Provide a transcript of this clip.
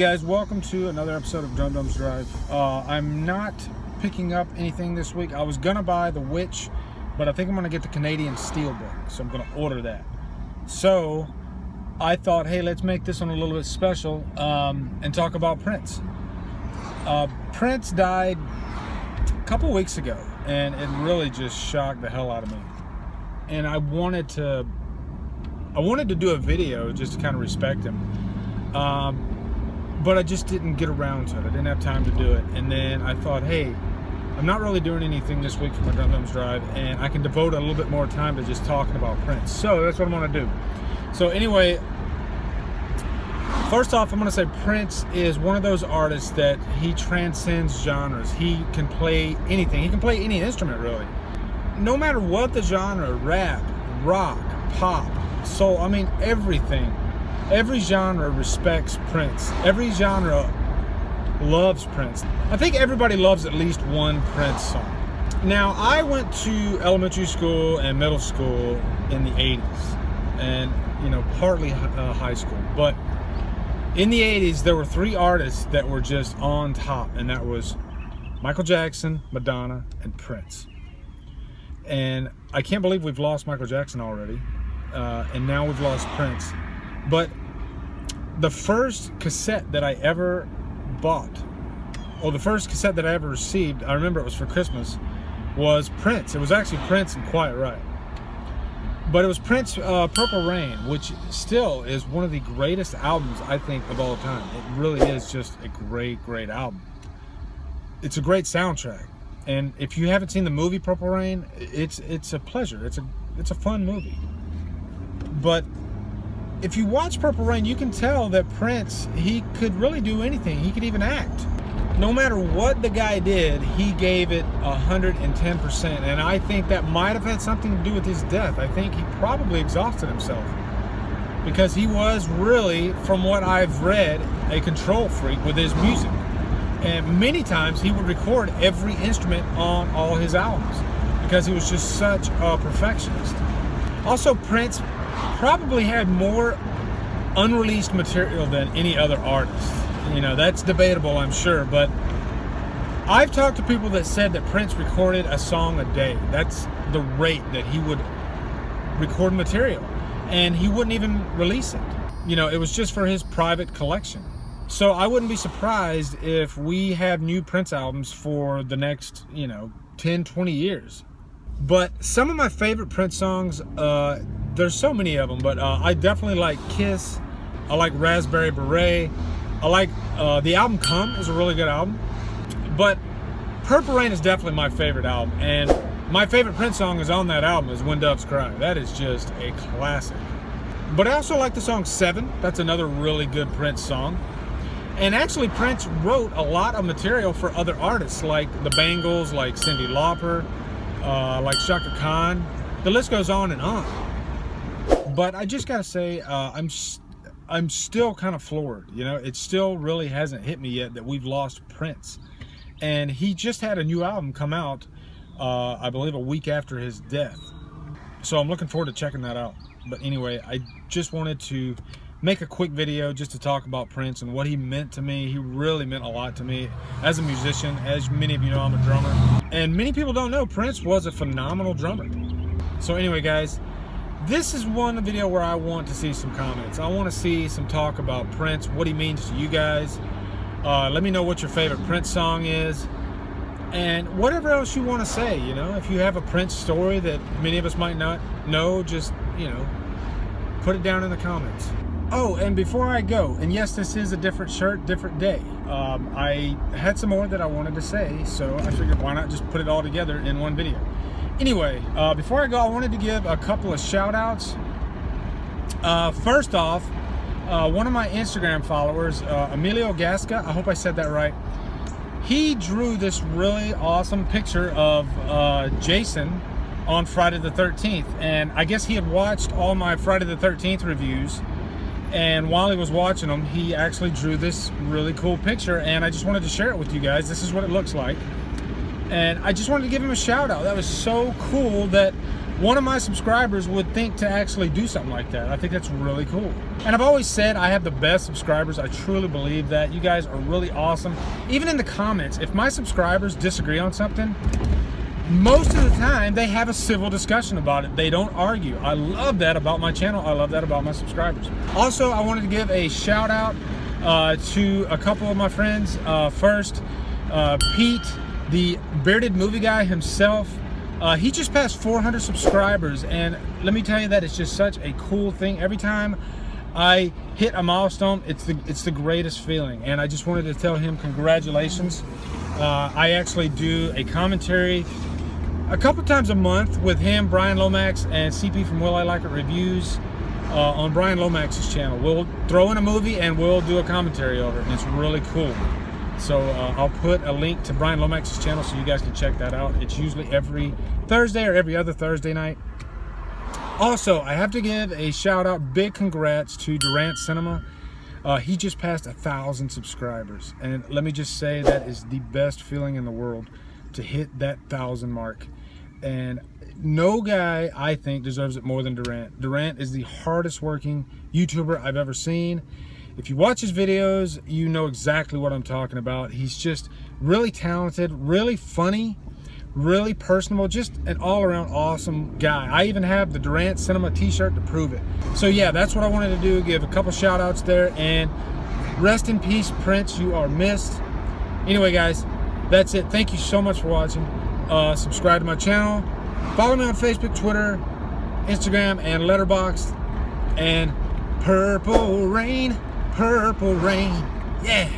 guys, welcome to another episode of Drumdums Drive. I'm not picking up anything this week. I was gonna buy The Witch, but I think I'm gonna get the Canadian Steelbook, so I'm gonna order that. So I thought, hey, let's make this one a little bit special and talk about Prince. Prince died a couple weeks ago, and it really just shocked the hell out of me. And I wanted to do a video just to kind of respect him. But I just didn't get around to it. I didn't have time to do it. And then I thought, hey, I'm not really doing anything this week for my Drumdums Drive, and I can devote a little bit more time to just talking about Prince. So that's what I'm gonna do. So anyway, first off, I'm gonna say Prince is one of those artists that he transcends genres. He can play anything. He can play any instrument, really. No matter what the genre, rap, rock, pop, soul, I mean everything. Every genre respects Prince. Every genre loves Prince. I think everybody loves at least one Prince song. Now, I went to elementary school and middle school in the 80s, and partly high school. But in the 80s, there were three artists that were just on top, and that was Michael Jackson, Madonna, and Prince. And I can't believe we've lost Michael Jackson already, and now we've lost Prince. But the first cassette that I ever bought, or the first cassette that I ever received, I remember it was for Christmas, was Prince. It was actually Prince and Quiet Riot. But it was Prince Purple Rain, which still is one of the greatest albums, I think, of all time. It really is just a great, great album. It's a great soundtrack. And if you haven't seen the movie Purple Rain, it's a pleasure. It's a fun movie. But if you watch Purple Rain, you can tell that Prince, he could really do anything. He could even act. No matter what the guy did, he gave it 110%. And I think that might have had something to do with his death. I think he probably exhausted himself, because he was really, from what I've read, a control freak with his music. And many times he would record every instrument on all his albums because he was just such a perfectionist. Also, Prince probably had more unreleased material than any other artist. That's debatable, I'm sure, but I've talked to people that said that Prince recorded a song a day. That's the rate that he would record material, and he wouldn't even release it. It was just for his private collection. So I wouldn't be surprised if we have new Prince albums for the next, 10, 20 years. But some of my favorite Prince songs, there's so many of them, but I definitely like Kiss. I like Raspberry Beret. I like the album Come is a really good album. But Purple Rain is definitely my favorite album. And my favorite Prince song is on that album is When Doves Cry. That is just a classic. But I also like the song 7. That's another really good Prince song. And actually, Prince wrote a lot of material for other artists, like the Bangles, like Cyndi Lauper, like Chaka Khan. The list goes on and on. But I just gotta say, I'm still kind of floored. It still really hasn't hit me yet that we've lost Prince. And he just had a new album come out, I believe a week after his death. So I'm looking forward to checking that out. But anyway, I just wanted to make a quick video just to talk about Prince and what he meant to me. He really meant a lot to me as a musician. As many of you know, I'm a drummer. And many people don't know, Prince was a phenomenal drummer. So anyway, guys, this is one video where I want to see some comments. I want to see some talk about Prince, what he means to you guys. Let me know what your favorite Prince song is. And whatever else you want to say, if you have a Prince story that many of us might not know, just, put it down in the comments. Oh, and before I go, and yes, this is a different shirt, different day. I had some more that I wanted to say, so I figured why not just put it all together in one video. Anyway, before I go, I wanted to give a couple of shout outs. First off, one of my Instagram followers, Emilio Gasca, I hope I said that right. He drew this really awesome picture of Jason on Friday the 13th. And I guess he had watched all my Friday the 13th reviews. And while he was watching them, he actually drew this really cool picture, and I just wanted to share it with you guys. This is what it looks like. And I just wanted to give him a shout out. That was so cool that one of my subscribers would think to actually do something like that. I think that's really cool. And I've always said I have the best subscribers. I truly believe that. You guys are really awesome. Even in the comments, if my subscribers disagree on something, most of the time they have a civil discussion about it. They don't argue. I love that about my channel. I love that about my subscribers. Also, I wanted to give a shout out to a couple of my friends. First, Pete, the bearded movie guy himself. He just passed 400 subscribers, and let me tell you that it's just such a cool thing. Every time I hit a milestone, it's the greatest feeling, and I just wanted to tell him congratulations. I actually do a commentary a couple times a month with him, Bryan, Lomax, and CP from Will I Like It Reviews on Bryan Lomax's channel. We'll throw in a movie and we'll do a commentary over it, and it's really cool. So I'll put a link to Bryan Lomax's channel so you guys can check that out. It's usually every Thursday or every other Thursday night. Also, I have to give a shout out, big congrats to Durant Cinema. He just passed 1,000 subscribers, and let me just say that is the best feeling in the world to hit that 1,000 mark. And no guy, I think, deserves it more than Durant. Durant is the hardest working YouTuber I've ever seen. If you watch his videos, you know exactly what I'm talking about. He's just really talented, really funny, really personable, just an all-around awesome guy. I even have the Durant Cinema t-shirt to prove it. So yeah, that's what I wanted to do, give a couple shout outs there, and rest in peace, Prince, you are missed. Anyway guys, that's it. Thank you so much for watching. Subscribe to my channel, follow me on Facebook, Twitter, Instagram, and Letterboxd. And purple rain, yeah.